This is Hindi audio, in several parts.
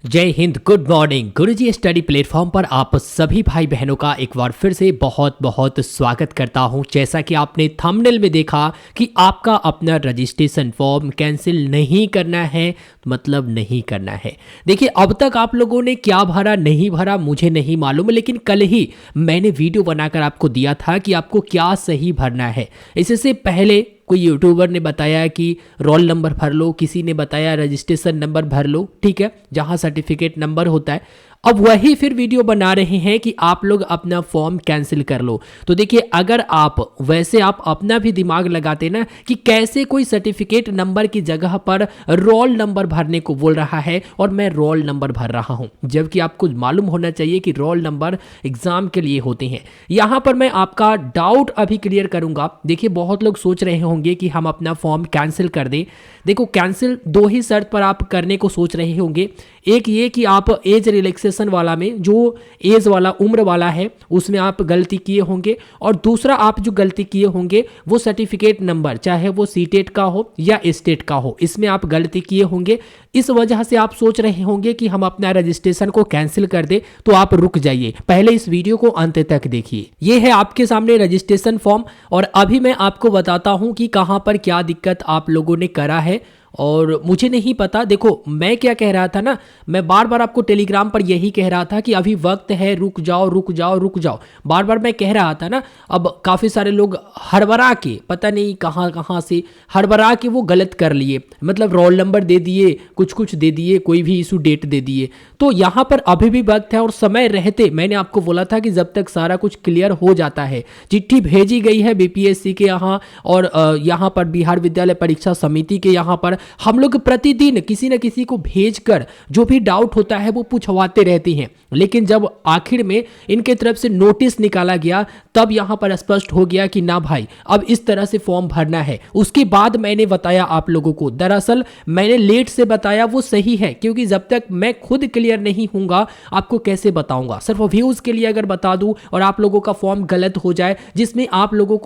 जय हिंद, गुड मॉर्निंग। गुरुजी स्टडी प्लेटफॉर्म पर आप सभी भाई बहनों का एक बार फिर से बहुत बहुत स्वागत करता हूं। जैसा कि आपने थंबनेल में देखा कि आपका अपना रजिस्ट्रेशन फॉर्म कैंसिल नहीं करना है, मतलब नहीं करना है। देखिए, अब तक आप लोगों ने क्या भरा नहीं भरा मुझे नहीं मालूम, लेकिन कल ही मैंने वीडियो बनाकर आपको दिया था कि आपको क्या सही भरना है। इससे पहले कोई यूट्यूबर ने बताया कि रोल नंबर भर लो, किसी ने बताया रजिस्ट्रेशन नंबर भर लो, ठीक है, जहां सर्टिफिकेट नंबर होता है। अब वही फिर वीडियो बना रहे हैं कि आप लोग अपना फॉर्म कैंसिल कर लो। तो देखिए, अगर आप वैसे आप अपना भी दिमाग लगाते ना कि कैसे कोई सर्टिफिकेट नंबर की जगह पर रोल नंबर भरने को बोल रहा है और मैं रोल नंबर भर रहा हूं, जबकि आपको मालूम होना चाहिए कि रोल नंबर एग्जाम के लिए होते हैं। यहां पर मैं आपका डाउट अभी क्लियर करूंगा। देखिए, बहुत लोग सोच रहे होंगे कि हम अपना फॉर्म कैंसिल कर दें। देखो, कैंसिल दो ही शर्त पर आप करने को सोच रहे होंगे। एक ये कि आप एज रिलैक्सेशन वाला में, जो एज वाला उम्र वाला है, उसमें आप गलती किए होंगे, और दूसरा आप जो गलती किए होंगे वो सर्टिफिकेट नंबर, चाहे वो सीटेट का हो या स्टेट का हो, इसमें आप गलती किए होंगे। इस वजह से आप सोच रहे होंगे कि हम अपना रजिस्ट्रेशन को कैंसिल कर दे। तो आप रुक जाइए, पहले इस वीडियो को अंत तक देखिए। ये है आपके सामने रजिस्ट्रेशन फॉर्म, और अभी मैं आपको बताता हूं कि कहां पर क्या दिक्कत आप लोगों ने करा है। और मुझे नहीं पता, देखो मैं क्या कह रहा था ना, मैं बार बार आपको टेलीग्राम पर यही कह रहा था कि अभी वक्त है, रुक जाओ रुक जाओ रुक जाओ, बार बार मैं कह रहा था ना। अब काफ़ी सारे लोग हड़बड़ा के, पता नहीं कहाँ कहाँ से हड़बड़ा के वो गलत कर लिए, मतलब रोल नंबर दे दिए, कुछ कुछ दे दिए, कोई भी इशू डेट दे दिए। तो यहाँ पर अभी भी वक्त है और समय रहते मैंने आपको बोला था कि जब तक सारा कुछ क्लियर हो जाता है, चिट्ठी भेजी गई है बीपीएससी के यहाँ और यहाँ पर बिहार विद्यालय परीक्षा समिति के यहाँ पर हम लोग प्रतिदिन किसी न किसी को भेजकर जो भी डाउट होता है वो पूछवाते रहते हैं। लेकिन जब आखिर में इनके तरफ से नोटिस निकाला गया, तब यहां पर स्पष्ट हो गया कि ना भाई, अब इस तरह से फॉर्म भरना है। उसके बाद मैंने बताया आप लोगों को, दरअसल मैंने लेट से बताया वो सही है, क्योंकि जब तक मैं खुद क्लियर नहीं हूंगा आपको कैसे बताऊंगा। सिर्फ व्यूज के लिए अगर बता दूं और आप लोगों का फॉर्म गलत हो जाए, जिसमें आप लोगों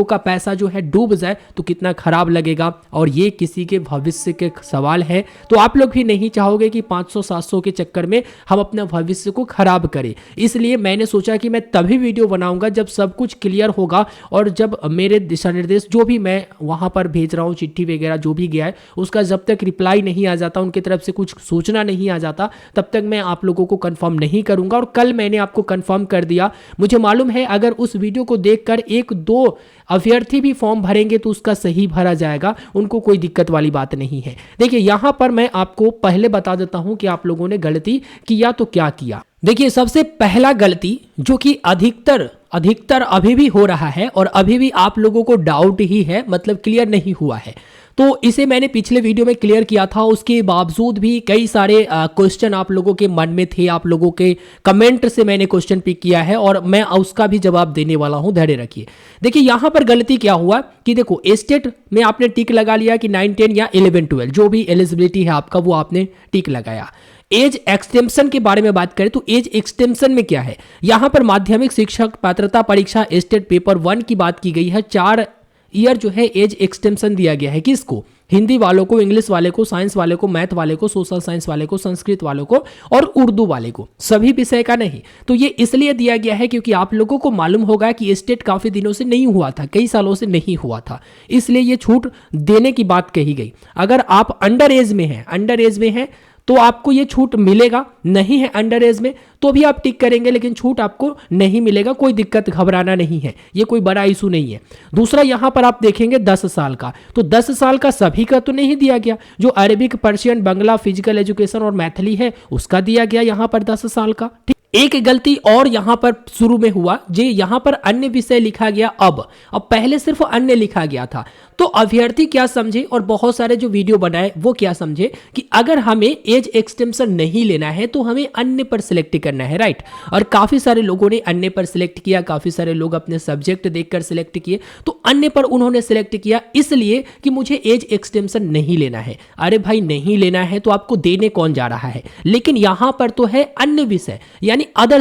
का पैसा जो है डूब जाए, तो कितना खराब लगेगा। और ये किसी के भविष्य के सवाल है, तो आप लोग भी नहीं चाहोगे कि 500-700 के चक्कर में हम अपना भविष्य को खराब करें। इसलिए मैंने सोचा कि मैं तभी वीडियो बनाऊंगा जब सब कुछ क्लियर होगा, और जब मेरे दिशा निर्देश जो भी मैं वहां पर भेज रहा हूं, चिट्ठी वगैरह जो भी गया है, उसका जब तक रिप्लाई नहीं आ जाता, उनकी तरफ से कुछ सूचना नहीं आ जाता, तब तक मैं आप लोगों को कंफर्म नहीं करूंगा। और कल मैंने आपको कंफर्म कर दिया। मुझे मालूम है अगर उस वीडियो को देखकर 1-2 अभ्यर्थी भी फॉर्म भरेंगे तो उसका सही भरा जाएगा, उनको कोई दिक्कत वाली बात नहीं है। देखिए, यहां पर मैं आपको पहले बता देता हूं कि आप लोगों ने गलती किया तो क्या किया। देखिए, सबसे पहला गलती जो कि अधिकतर अभी भी हो रहा है और अभी भी आप लोगों को डाउट ही है, मतलब क्लियर नहीं हुआ है, तो इसे मैंने पिछले वीडियो में क्लियर किया था। उसके बावजूद भी कई सारे क्वेश्चन आप लोगों के मन में थे, आप लोगों के कमेंट से मैंने क्वेश्चन पिक किया है और मैं उसका भी जवाब देने वाला हूं, धैर्य रखिए। देखिए, यहां पर गलती क्या हुआ कि देखो, स्टेट में आपने टिक लगा लिया कि 9, 10 या 11, 12 जो भी एलिजिबिलिटी है आपका, वो आपने टिक लगाया। एज एक्सटेंशन के बारे में बात करें तो एज एक्सटेंशन में क्या है, यहां पर माध्यमिक शिक्षक पात्रता परीक्षा स्टेट पेपर 1 की बात की गई है। 4 ईयर जो है एज एक्सटेंशन दिया गया है। किसको? हिंदी वालों को, इंग्लिश वाले को, साइंस वाले को, मैथ वाले को, सोशल साइंस वाले को, संस्कृत वालों को और उर्दू वाले को, सभी विषय का नहीं। तो ये इसलिए दिया गया है क्योंकि आप लोगों को मालूम होगा कि स्टेट काफी दिनों से नहीं हुआ था, कई सालों से नहीं हुआ था, इसलिए ये छूट देने की बात कही गई। अगर आप अंडर एज में हैं तो आपको ये छूट मिलेगा, नहीं है अंडर एज में तो भी आप टिक करेंगे, लेकिन छूट आपको नहीं मिलेगा। कोई दिक्कत, घबराना नहीं है, ये कोई बड़ा इशू नहीं है। दूसरा, यहां पर आप देखेंगे 10 साल का, तो 10 साल का सभी का तो नहीं दिया गया। जो अरेबिक, पर्शियन, बंगला, फिजिकल एजुकेशन और मैथिली है उसका दिया गया यहां पर 10 साल का। एक गलती और यहां पर शुरू में हुआ, जे यहां पर अन्य विषय लिखा गया, अब पहले सिर्फ अन्य लिखा गया था। तो अभ्यर्थी क्या समझे और बहुत सारे जो वीडियो बनाए वो क्या समझे कि अगर हमें एज एक्सटेंशन नहीं लेना है तो हमें अन्य पर सिलेक्ट करना है, राइट। और काफी सारे लोगों ने अन्य पर सिलेक्ट किया, काफी सारे लोग अपने सब्जेक्ट देखकर सिलेक्ट किए, तो अन्य पर उन्होंने सिलेक्ट किया इसलिए कि मुझे एज एक्सटेंशन नहीं लेना है। अरे भाई, नहीं लेना है तो आपको देने कौन जा रहा है? लेकिन यहां पर तो है अन्य विषय, यानी अदर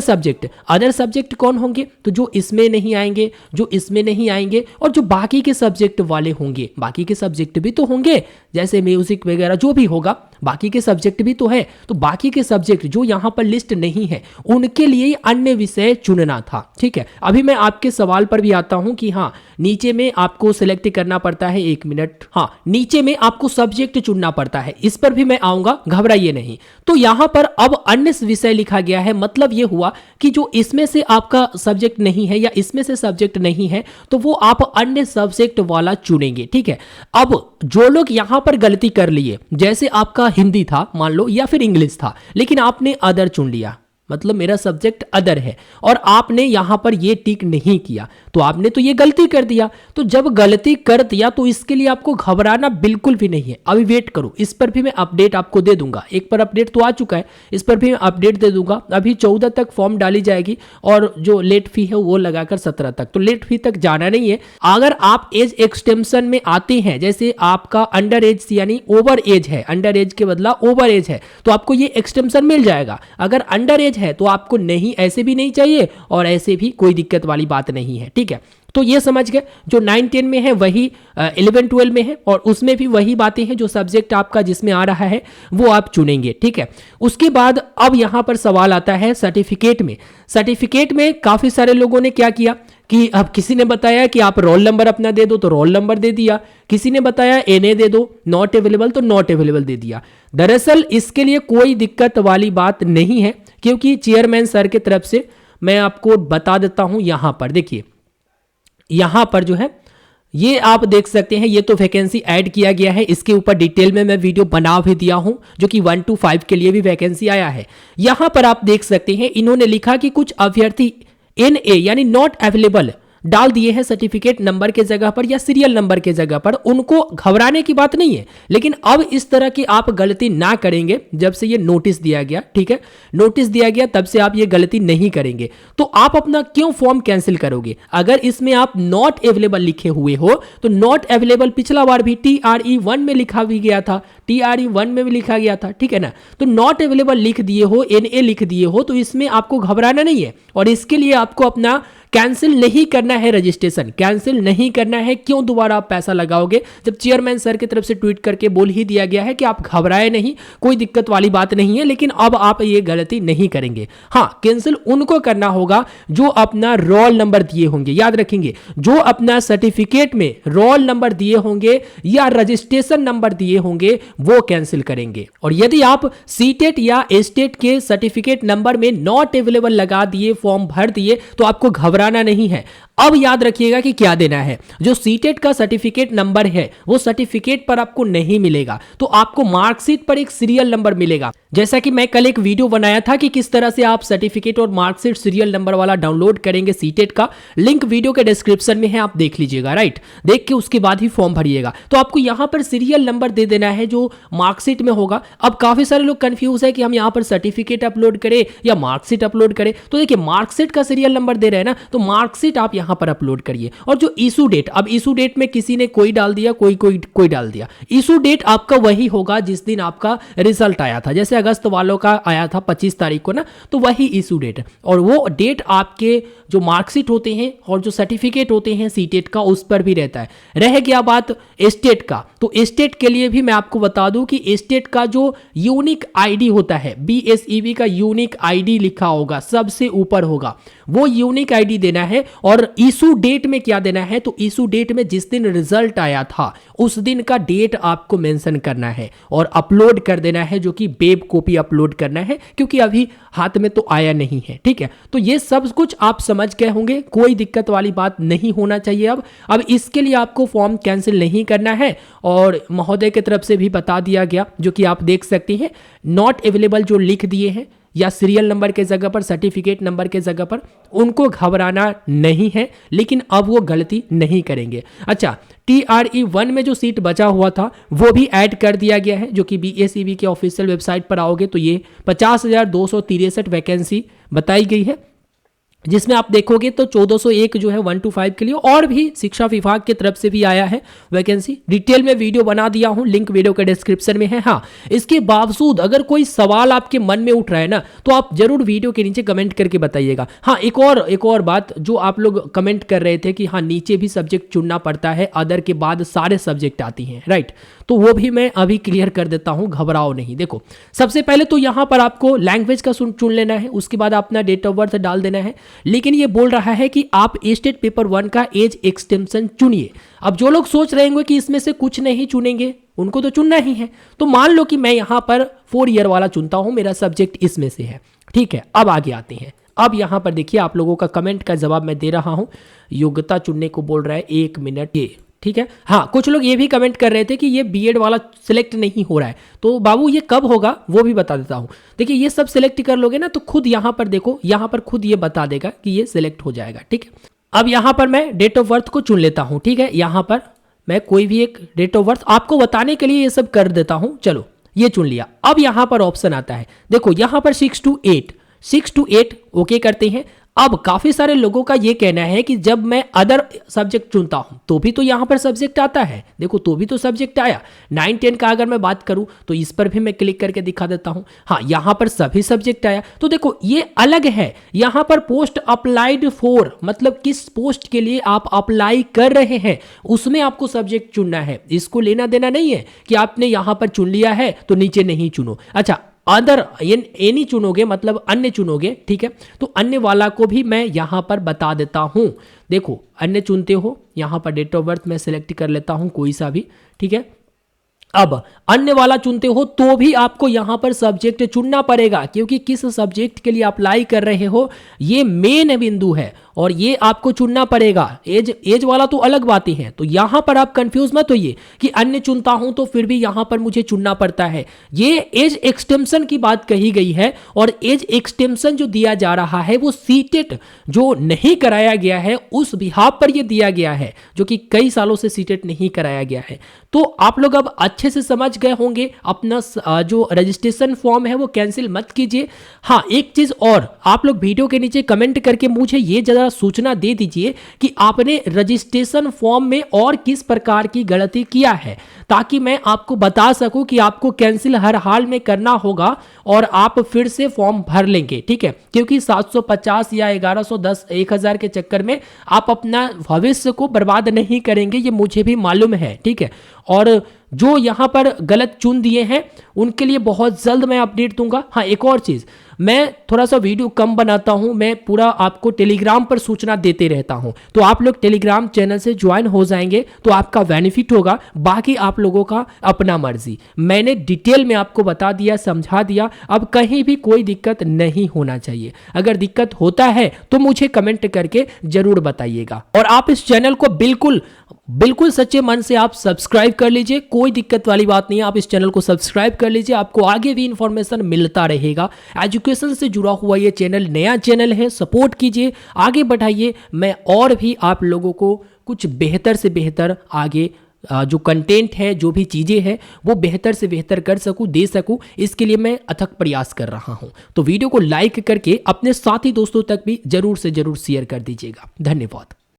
सब्जेक्ट कौन होंगे? तो जो इसमें नहीं आएंगे, जो इसमें नहीं आएंगे, और जो बाकी के सब्जेक्ट वाले होंगे, बाकी के सब्जेक्ट भी तो होंगे, जैसे म्यूजिक वगैरह जो भी होगा, बाकी के सब्जेक्ट भी तो है, तो बाकी के सब्जेक्ट जो यहाँ पर लिस्ट नहीं है उनके लिए अन्य विषय चुनना था। ठीक है, अभी मैं आपके सवाल पर भी आता हूं कि हाँ नीचे में आपको सिलेक्ट करना पड़ता है, 1 मिनट, हाँ नीचे में आपको सब्जेक्ट चुनना पड़ता है, इस पर भी मैं आऊंगा, घबराइए नहीं। तो यहां पर अब अन्य विषय लिखा गया है, मतलब यह हुआ कि जो इसमें से आपका सब्जेक्ट नहीं है या इसमें से सब्जेक्ट नहीं है तो वो आप अन्य सब्जेक्ट वाला चुनेंगे। ठीक है, अब जो लोग यहां पर गलती कर लिए, जैसे आपका हिंदी था मान लो या फिर इंग्लिश था, लेकिन आपने अदर चुन लिया, मतलब मेरा सब्जेक्ट अदर है और आपने यहां पर ये टिक नहीं किया, तो आपने तो ये गलती कर दिया। तो जब गलती कर दिया तो इसके लिए आपको घबराना बिल्कुल भी नहीं है। अभी वेट करो, इस पर भी मैं अपडेट आपको दे दूंगा। एक पर अपडेट तो आ चुका है, इस पर भी मैं अपडेट दे दूंगा। अभी 14 तक फॉर्म डाली जाएगी और जो लेट फी है वो लगाकर 17 तक, तो लेट फी तक जाना नहीं है। अगर आप एज एक्सटेंशन में आते हैं, जैसे आपका अंडर एज यानी ओवर एज है, अंडर एज के बदला ओवर एज है, तो आपको ये एक्सटेंशन मिल जाएगा। अगर अंडर एज है तो आपको नहीं, ऐसे भी नहीं चाहिए और ऐसे भी कोई दिक्कत वाली बात नहीं है। ठीक है, तो ये समझ गए, जो 9-10 में है वही 11-12 में है और उसमें भी वही बातें हैं, जो सब्जेक्ट आपका जिसमें आ रहा है वो आप चुनेंगे। ठीक है, उसके बाद अब यहां पर सवाल आता है सर्टिफिकेट में। सर्टिफिकेट में काफी सारे लोगों ने क्या किया कि अब किसी ने बताया कि आप रोल नंबर अपना दे दो तो रोल नंबर दे दिया, किसी ने बताया एनए दे दो, नॉट अवेलेबल तो नॉट अवेलेबल दे दिया। दरअसल इसके लिए कोई दिक्कत वाली बात नहीं है, क्योंकि चेयरमैन सर की तरफ से मैं आपको बता देता हूं। यहां पर देखिए, यहां पर जो है ये आप देख सकते हैं, ये तो वैकेंसी ऐड किया गया है, इसके ऊपर डिटेल में मैं वीडियो बना भी दिया हूं, जो कि 1 to 5 के लिए भी वैकेंसी आया है। यहां पर आप देख सकते हैं इन्होंने लिखा कि कुछ अभ्यर्थी NA यानी नॉट अवेलेबल डाल दिए हैं सर्टिफिकेट नंबर के जगह पर या सीरियल नंबर के जगह पर। उनको घबराने की बात नहीं है, लेकिन अब इस तरह की आप गलती ना करेंगे। जब से ये नोटिस दिया गया, ठीक है, नोटिस दिया गया तब से आप ये गलती नहीं करेंगे। तो आप अपना क्यों फॉर्म कैंसिल करोगे? अगर इसमें आप नॉट अवेलेबल लिखे हुए हो तो नॉट अवेलेबल पिछला बार भी TRE1 में लिखा भी गया था, TRE1 में भी लिखा गया था, ठीक है ना। तो नॉट अवेलेबल लिख दिए हो, NA लिख दिए हो, तो इसमें आपको घबराना नहीं है और इसके लिए आपको अपना कैंसिल नहीं करना है, रजिस्ट्रेशन कैंसिल नहीं करना है। क्यों दोबारा आप पैसा लगाओगे जब चेयरमैन सर की तरफ से ट्वीट करके बोल ही दिया गया है कि आप घबराए नहीं, कोई दिक्कत वाली बात नहीं है। लेकिन अब आप ये गलती नहीं करेंगे। हाँ, कैंसिल उनको करना होगा जो अपना रोल नंबर दिए होंगे, याद रखेंगे, जो अपना सर्टिफिकेट में रोल नंबर दिए होंगे या रजिस्ट्रेशन नंबर दिए होंगे वो कैंसिल करेंगे। और यदि आप सीटेट या एस्टेट के सर्टिफिकेट नंबर में नॉट अवेलेबल लगा दिए, फॉर्म भर दिए, तो आपको घबराना नहीं है। अब याद रखिएगा कि क्या देना है। जो सीटेट का सर्टिफिकेट नंबर है वो सर्टिफिकेट पर आपको नहीं मिलेगा, तो आपको मार्कशीट पर एक सीरियल नंबर मिलेगा। जैसा कि मैं कल एक वीडियो बनाया था कि किस तरह से आप सर्टिफिकेट और मार्कशीट सीरियल नंबर वाला डाउनलोड करेंगे सीटेट का, लिंक वीडियो के डिस्क्रिप्शन में है, आप देख लीजिएगा, राइट। देख के उसके बाद ही फॉर्म भरिएगा। तो आपको यहां पर सीरियल नंबर दे देना है जो मार्कशीट में होगा। अब काफी सारे लोग कंफ्यूज है कि हम यहां पर सर्टिफिकेट अपलोड करें या मार्कशीट अपलोड करें। तो देखिए, मार्कशीट का सीरियल नंबर दे रहे हैं ना, तो मार्कशीट आप यहां पर अपलोड करिए। और जो इशू डेट, अब इशू डेट में किसी ने कोई डाल दिया, कोई डाल दिया। इशू डेट आपका वही होगा जिस दिन आपका रिजल्ट आया था। जैसे अगस्त वालों का आया था 25 तारीख को ना, तो वही इशू डेट, और वो डेट आपके जो मार्कशीट होते हैं और जो सर्टिफिकेट होते हैं सीटेट का उस पर भी रहता है। रह गया बात एस्टेट का, तो एस्टेट के लिए भी मैं आपको बता दूं कि एस्टेट का जो यूनिक आईडी होता है, BSEB का यूनिक आईडी लिखा होगा, सबसे ऊपर होगा, वो यूनिक आईडी देना है। और इशू डेट में क्या देना है, तो इशू डेट में जिस दिन रिजल्ट आया था उस दिन का डेट आपको मेंशन करना है और अपलोड कर देना है, जो कि वेब कॉपी अपलोड करना है, क्योंकि अभी हाथ में तो आया नहीं है, ठीक है। तो ये सब कुछ आप समझ गए होंगे, कोई दिक्कत वाली बात नहीं होना चाहिए। अब इसके लिए आपको फॉर्म कैंसिल नहीं करना है और महोदय की तरफ से भी बता दिया गया, जो कि आप देख सकते हैं, नॉट अवेलेबल जो लिख दिए हैं या सीरियल नंबर के जगह पर, सर्टिफिकेट नंबर के जगह पर, उनको घबराना नहीं है, लेकिन अब वो गलती नहीं करेंगे। अच्छा, TRE1 में जो सीट बचा हुआ था वो भी ऐड कर दिया गया है, जो कि BSEB के ऑफिशियल वेबसाइट पर आओगे तो ये 50,263 वैकेंसी बताई गई है, जिसमें आप देखोगे तो 1401 जो है 1 to 5 के लिए, और भी शिक्षा विभाग की तरफ से भी आया है वैकेंसी। डिटेल में वीडियो बना दिया हूं, लिंक वीडियो के डिस्क्रिप्शन में है। हाँ, इसके बावजूद अगर कोई सवाल आपके मन में उठ रहा है ना, तो आप जरूर वीडियो के नीचे कमेंट करके बताइएगा। हाँ, एक और बात, जो आप लोग कमेंट कर रहे थे कि हाँ नीचे भी सब्जेक्ट चुनना पड़ता है, अदर के बाद सारे सब्जेक्ट आती हैं, राइट। तो वो भी मैं अभी क्लियर कर देता हूँ, घबराओ नहीं। देखो सबसे पहले तो यहाँ पर आपको लैंग्वेज का चुन लेना है, उसके बाद अपना डेट ऑफ बर्थ डाल देना है। लेकिन ये बोल रहा है कि आप स्टेट पेपर 1 का एज एक्सटेंशन चुनिए। अब जो लोग सोच रहे होंगे कि इसमें से कुछ नहीं चुनेंगे, उनको तो चुनना ही है। तो मान लो कि मैं यहाँ पर 4 ईयर वाला चुनता हूँ, मेरा सब्जेक्ट इसमें से है, ठीक है। अब आगे आते हैं। अब यहाँ पर देखिए आप लोगों का कमेंट का जवाब मैं दे रहा हूँ। योग्यता चुनने को बोल रहा है, 1 मिनट ये, ठीक है। हाँ, कुछ लोग ये भी कमेंट कर रहे थे कि ये बीएड वाला सिलेक्ट नहीं हो रहा है, तो बाबू ये कब होगा वो भी बता देता हूँ। देखिए ये सब सिलेक्ट कर लोगे ना तो खुद यहाँ पर देखो, यहाँ पर खुद ये बता देगा कि ये सिलेक्ट हो जाएगा, ठीक है। अब यहाँ पर मैं डेट ऑफ बर्थ को चुन लेता हूँ, ठीक है। यहाँ पर मैं कोई भी एक डेट ऑफ बर्थ आपको बताने के लिए ये सब कर देता हूँ। चलो ये चुन लिया। अब यहाँ पर ऑप्शन आता है, देखो यहाँ पर 6 to 8 ओके करते हैं। अब काफी सारे लोगों का ये कहना है कि जब मैं अदर सब्जेक्ट चुनता हूं तो भी तो यहां पर सब्जेक्ट आता है। देखो तो भी तो सब्जेक्ट आया। 9-10 का अगर मैं बात करूं तो इस पर भी मैं क्लिक करके दिखा देता हूं। हाँ, यहां पर सभी सब्जेक्ट आया। तो देखो ये अलग है, यहां पर पोस्ट अप्लाइड फॉर, मतलब किस पोस्ट के लिए आप अप्लाई कर रहे हैं उसमें आपको सब्जेक्ट चुनना है। इसको लेना देना नहीं है कि आपने यहां पर चुन लिया है तो नीचे नहीं चुनो। अच्छा, अदर एनी चुनोगे मतलब अन्य चुनोगे, ठीक है। तो अन्य वाला को भी मैं यहां पर बता देता हूं। देखो अन्य चुनते हो, यहां पर डेट ऑफ बर्थ मैं सिलेक्ट कर लेता हूं कोई सा भी, ठीक है। अब अन्य वाला चुनते हो तो भी आपको यहां पर सब्जेक्ट चुनना पड़ेगा, क्योंकि किस सब्जेक्ट के लिए अप्लाई कर रहे हो ये मेन बिंदु है और ये आपको चुनना पड़ेगा। एज वाला तो अलग बातें हैं। तो यहां पर आप कंफ्यूज मत होइए कि अन्य चुनता हूं तो फिर भी यहां पर मुझे चुनना पड़ता है। ये एज एक्सटेंशन की बात कही गई है और एज एक्सटेंशन जो दिया जा रहा है वो सीटेट जो नहीं कराया गया है उस बिहाफ पर ये दिया गया है, जो कि कई सालों से सीटेट नहीं कराया गया है। तो आप लोग अब अच्छे से समझ गए होंगे। अपना जो रजिस्ट्रेशन फॉर्म है वो कैंसिल मत कीजिए। हाँ, एक चीज और, आप लोग वीडियो के नीचे कमेंट करके मुझे ये जरा सूचना दे दीजिए कि आपने रजिस्ट्रेशन फॉर्म में और किस प्रकार की गलती किया है, ताकि मैं आपको बता सकूं कि आपको कैंसिल हर हाल में करना होगा और आप फिर से फॉर्म भर लेंगे, ठीक है। क्योंकि 750 या 1110 1000 के चक्कर में आप अपना भविष्य को बर्बाद नहीं करेंगे, ये मुझे भी मालूम है, ठीक है। और जो यहाँ पर गलत चुन दिए हैं उनके लिए बहुत जल्द मैं अपडेट दूंगा। हाँ, एक और चीज़, मैं थोड़ा सा वीडियो कम बनाता हूँ, मैं पूरा आपको टेलीग्राम पर सूचना देते रहता हूँ। तो आप लोग टेलीग्राम चैनल से ज्वाइन हो जाएंगे तो आपका बेनिफिट होगा, बाकी आप लोगों का अपना मर्जी। मैंने डिटेल में आपको बता दिया, समझा दिया। अब कहीं भी कोई दिक्कत नहीं होना चाहिए। अगर दिक्कत होता है तो मुझे कमेंट करके जरूर बताइएगा। और आप इस चैनल को बिल्कुल सच्चे मन से आप सब्सक्राइब कर लीजिए, कोई दिक्कत वाली बात नहीं है। आप इस चैनल को सब्सक्राइब कर लीजिए, आपको आगे भी इंफॉर्मेशन मिलता रहेगा। एजुकेशन से जुड़ा हुआ ये चैनल नया चैनल है, सपोर्ट कीजिए, आगे बढ़ाइए। मैं और भी आप लोगों को कुछ बेहतर से बेहतर आगे जो कंटेंट है, जो भी चीज़ें हैं वो बेहतर से बेहतर कर सकूं, दे सकूं, इसके लिए मैं अथक प्रयास कर रहा हूं। तो वीडियो को लाइक करके अपने साथी दोस्तों तक भी जरूर से जरूर शेयर कर दीजिएगा। धन्यवाद।